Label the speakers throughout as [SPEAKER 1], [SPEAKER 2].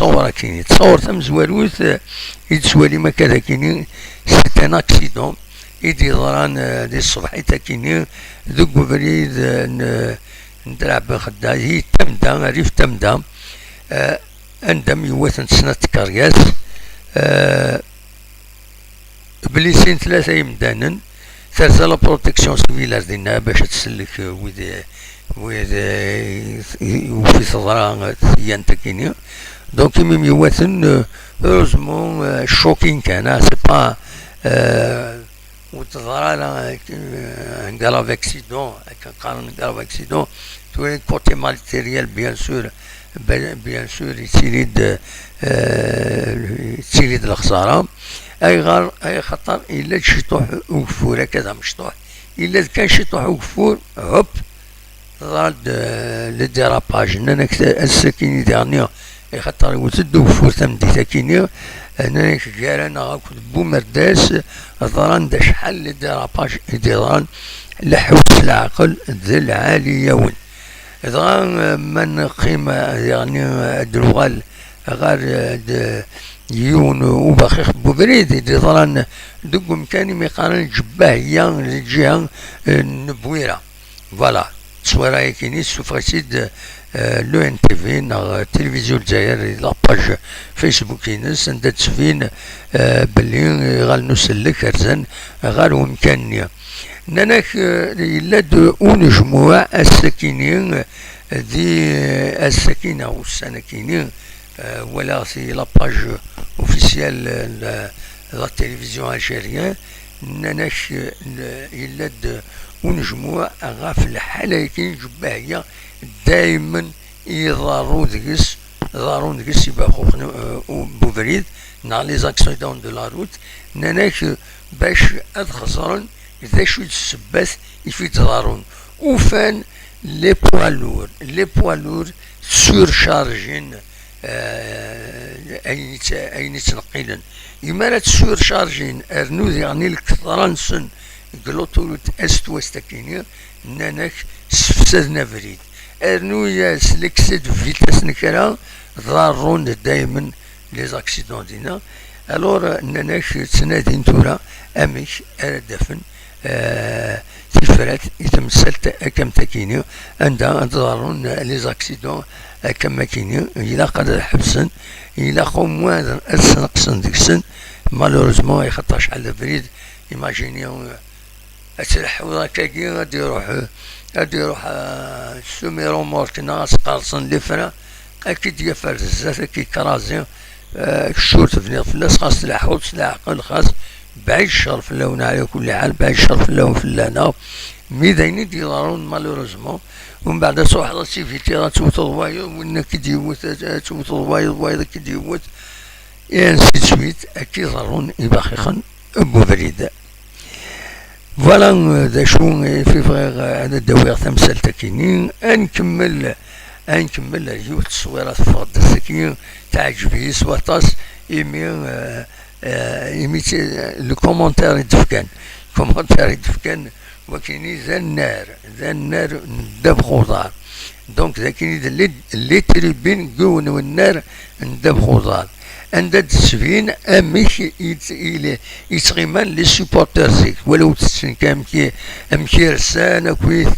[SPEAKER 1] تصور كيني تصور ثم زواروث يتسوالي ما كذا كيني سيتان اكسيدون يدي ضران دي الصبح كيني ذوك بريد ندلعب خدا هي تمدا ريف تمدا عندهم يوثن سنة كارياس بليسين ثلاثة يمدانن ثالثة لا بروتيكسيون سيفيل دينا باش تسلك وفي صدرها ثيانتا كيني دونك ميم يوثن هوزمون شوكين كان سي با وتظهر انقلب اكسيدون كان انقلب اكسيدون تولي كوتي ماتيريال بيان سور يتسيليد الخسارة اي غار اي خطر الا شطوح وكفور هكذا مشطوح الا كان شطوح وكفور هوب غاد لي ديراباج انا السكيني ديرنيا اي خطر وتد وكفور تمدي سكيني انا كجارانا غاكل بومرداس ضران دا شحال لي ديراباج ديران لحوس العقل ذي العاليون ضران من قيمة يعني دلوغال غار يون وبخيخ بوبريد دي ضران دوك مكاني ميقارن جباهية للجهة النبويرة فوالا تصويرها كيني سوفاسيد لو ان تي في نا تلفزيون الجزائر لاباج فيسبوك ينس عند تسفين بلي غال نسلك رزن غال ومكانيا ناناك إلا دو ونجموع السكينين ذي السكينة والسنكينين ولا في لاباج اوفيسيال لا تلفزيون الجزائرية ناناك إلا دو ونجموع غاف الحالة كاين جباهية دائما يضارو دقس يبقى خوخنا بوفريد نا لي زاكسيدون دو لا روت ناناك باش ادخسرن ذا شو تسبث يفي تضارون وفان لي بوالور سور شارجين اين تنقيلا يما سور شارجين ارنوذ يعني الكثرانسن قلوطولوت است وستكينيا ناناك سفسدنا فريد ارنو يا سلكسد فيتاس نكرا ضارون دايما لي زاكسيدون دينا الور ناناك تنادين تورا اميش اردفن تفرات يتمثلت كم تكينيو عندها ضارون لي زاكسيدون كما كينيو الى قدر حبسن الى خوموان السنقسن ديكسن مالوريزمون يخطاش على فريد ايماجينيو اتلحو كاكي غادي يروح سوميرو موركنا سقارصن لفرا اكيد يفرز الزات كي كرازي الشورت في فلاس خاص تلحو تلعقل خاص بعيد الشر في اللون على كل حال بعيد الشر في اللون في اللنا ميداين ديرون مالوريزمون ومن بعد صح راسي في تيرا توت الوايض وين كيديوت توت الوايض كيديوت انسي سويت اكيد ضرون يباخخن ابو فريد فوالا ذا شو في فغير هذا الدوير تمثال تكينين نكمل اليوم التصويرات فقط السكين تعجبني سواطاس يمي لو كومونتير يدفكان وكيني ذا النار ندب خضار دونك ذا كيني اللي تريبين قون والنار ندب خضار عند السفين اميش يتغيمان لي سوبورترزيك ولو تسن كامكي امكي رسانه كويث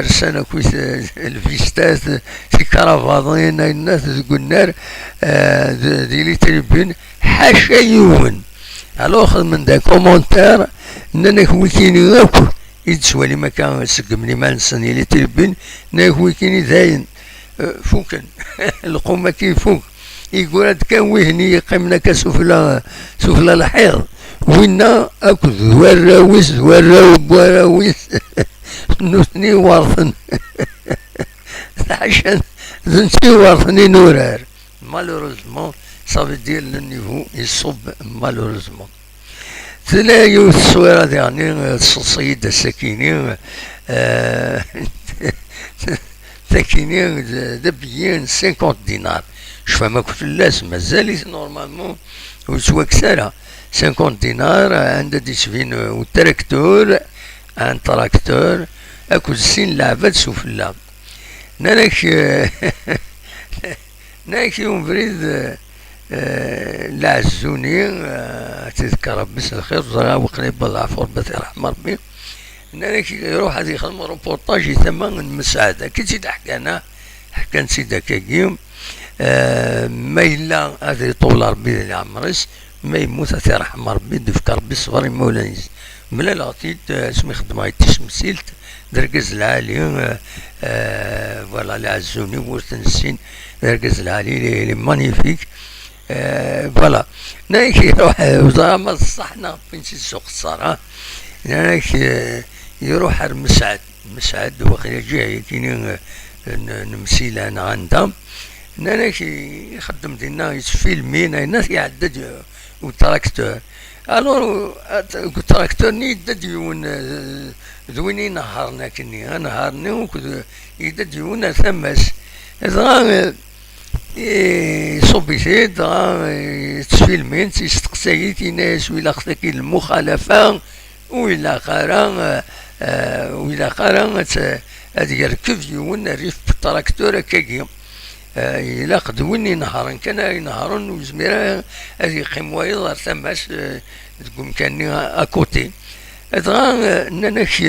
[SPEAKER 1] رسانه كويث الفيستات في كرافاضين الناس تقول النار دي لي تريبين حاشا يون الوغ من دا كومونتير نانا ويكيني غاكو يتسوالي ما كان سقم لي مالسن لي تريبين ناك ويكيني داين فوكن القومه كيفوك يقول هاد كان وهني قمنا كسفلى الحيض وينا اكو وراويس نثني ورثن عشان ذنتي ورثني نورار مالوريزمون صافي دير النيفو يصب مالوريزمون تلاقيو التصويرة يعني السيدة السكيني سكيني دبيين 50 دينار شفا ما كنت اللاس مازال نورمالمون وسوا كسارة 50 دينار عندها دي سفين وتراكتور ان تراكتور اكو السين لعبات سفلا ناناك نايك يوم بريد لعزوني تذكر بس الخير زرا وقريب العفو ربي يرحم ربي. نايك يروح هذه يخدم روبورتاج يتم المساعدة كي تزيد حكانا حكان سيدا كيم ما إلا هذا طول ربي اللي عمرس ما يموت يرحم ربي دفك ربي صبر مولانيز ملا العطيت اسمي خدمة تسمسيلت دركز العالي فوالا لعزوني ورتنسين دركز العالي لي مانيفيك فوالا نايك يروح وزارة ما صحنا فين السوق الصراحة نايك يروح مسعد وقيل جاي كيني نمسيل انا عندهم نايك يخدم دينا يسفيلمين الناس يعدد وتراكتور الور التراكتور يدد يون ذويني نهارنا كني نهارني وكذا يدد يون ثمس إذا صوبي سيد تسفيلمين تستقسيت ناس ولا خذاكي المخالفة ولا قرا هذه يركب يون ريف بالتراكتور كاكي إلا قدوني نهارا كان ينهارون وزميرا هذه قيموا يظهر ثماس تقوم كاني أكوتي هذا ناناك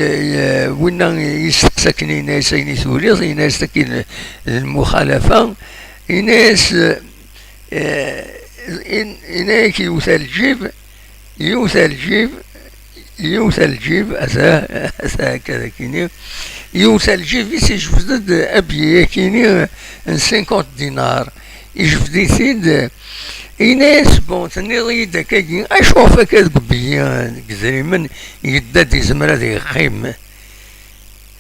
[SPEAKER 1] وين يستسكني ناس يني ثوريض يناس تكين المخالفة يناس إناك يوث الجيب أثا كذا كيني يوث الجيب يجبد أبي كيني 50 دينار يجبد ثيد إناس بون تنيضي داكاكي أشوف هكا قبيان كزريمن يداد يزمر هذا يقيم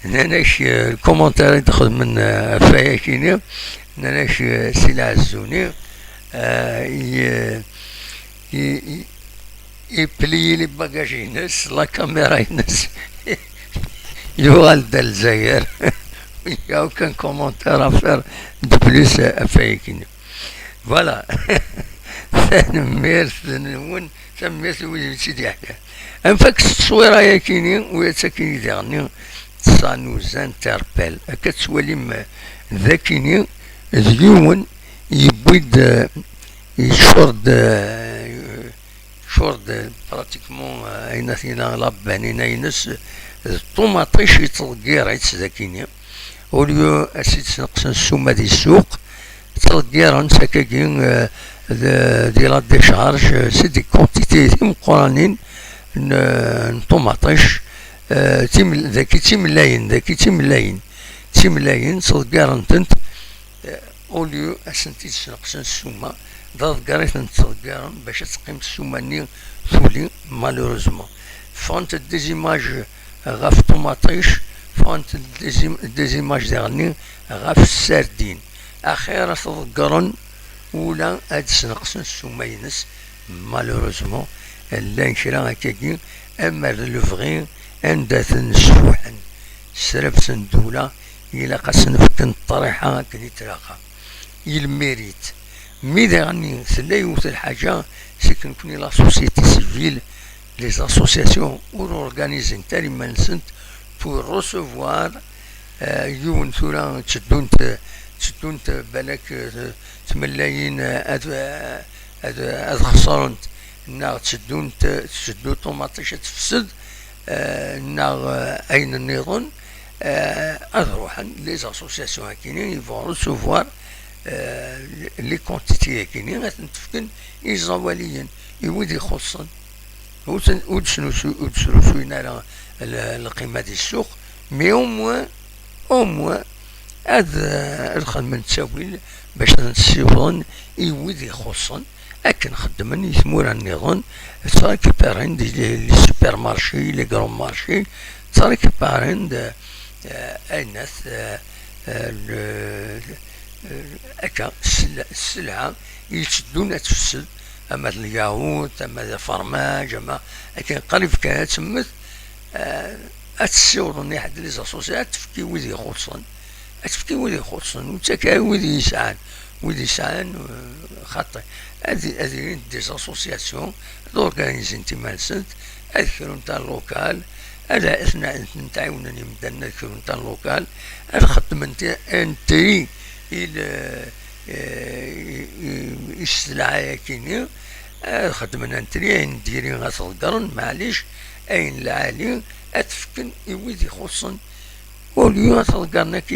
[SPEAKER 1] ناناش الكومنتار يدخل من فايا كيني ناناش سي عزوني يبلي لي باكاج ينس لا كاميرا ينس يوغال دا الجزائر ياو كان كومونتير افير دو بليس افايكين فوالا ثاني ثنون سميت ويلي سيدي حكا انفاك التصويره يا كيني ويا ساكيني ديغني سانوزان تربل هكا تسوالي ذاكيني اليوم يبويد شورد براتيكمون اين ثينا لابانين اينس الطوماطيش يتلقير عيت ذاكيني اوليو اسيد نقصن السومه دي السوق تلقير نساكاكين دي لا ديشارج سي دي كونتيتي مقرانين طوماطيش ذاكي تيملاين تلقير نتنت اوليو اسنتي نقصن السومه ضد قريت نتلقاهم باش تقيم السوماني ثولي مالوروزمون فونت ديزيماج غاف طوماطيش فونت ديزيماج ديغني غاف السردين اخيرا تذكرن ولا هاد سنقصن السوماينس مالوروزمون لا نشرا هكاكي اما لوفغي اندات نسفوحن سربت الدولة الى قاسن فكن الطريحة كني تلاقى يلميريت ميدا غني سلا يوث الحاجة سي كنكوني لا سوسيتي سيفيل لي اسوسياسيون اورغانيزين تالي ما نسنت بور روسوفوار يون ثورا تشدونت بالك تملاين هاد خسرنت نا تشدو طوماطيش تفسد نا اين النظام اروحن لي اسوسياسيون كاينين يفون روسوفوار لي كونتيتي كاينين غتنتفكن يزواليا يود يخصن ودشنو شوينا القيمة ديال السوق مي او موان هاد الخدمة نتساويل باش نسيوضن يود يخصن اكن خدمن يثمور النظام تريكيبارين لي سوبر مارشي لي كرون مارشي تريكيبارين الناس هكا السلعة يتشدون تفسد اما الياغوت اما الفرماج اما لكن قريب كانت تمت اتسيوضني حد لي زاسوسيات تفكي ويدي خصن وتاكا ويدي يسعان خاطر هذه دي زاسوسياسيون دورغانيزين تيمالسنت اذكروا نتاع اللوكال هذا اثناء نتعاونني مدنا اذكروا نتاع اللوكال الخدمة نتاعي انتي السلعة كيني خدمنا نتري نديري غتلقرن معليش أين العالي أتفكن إويدي خصن وليو غتلقرنا كي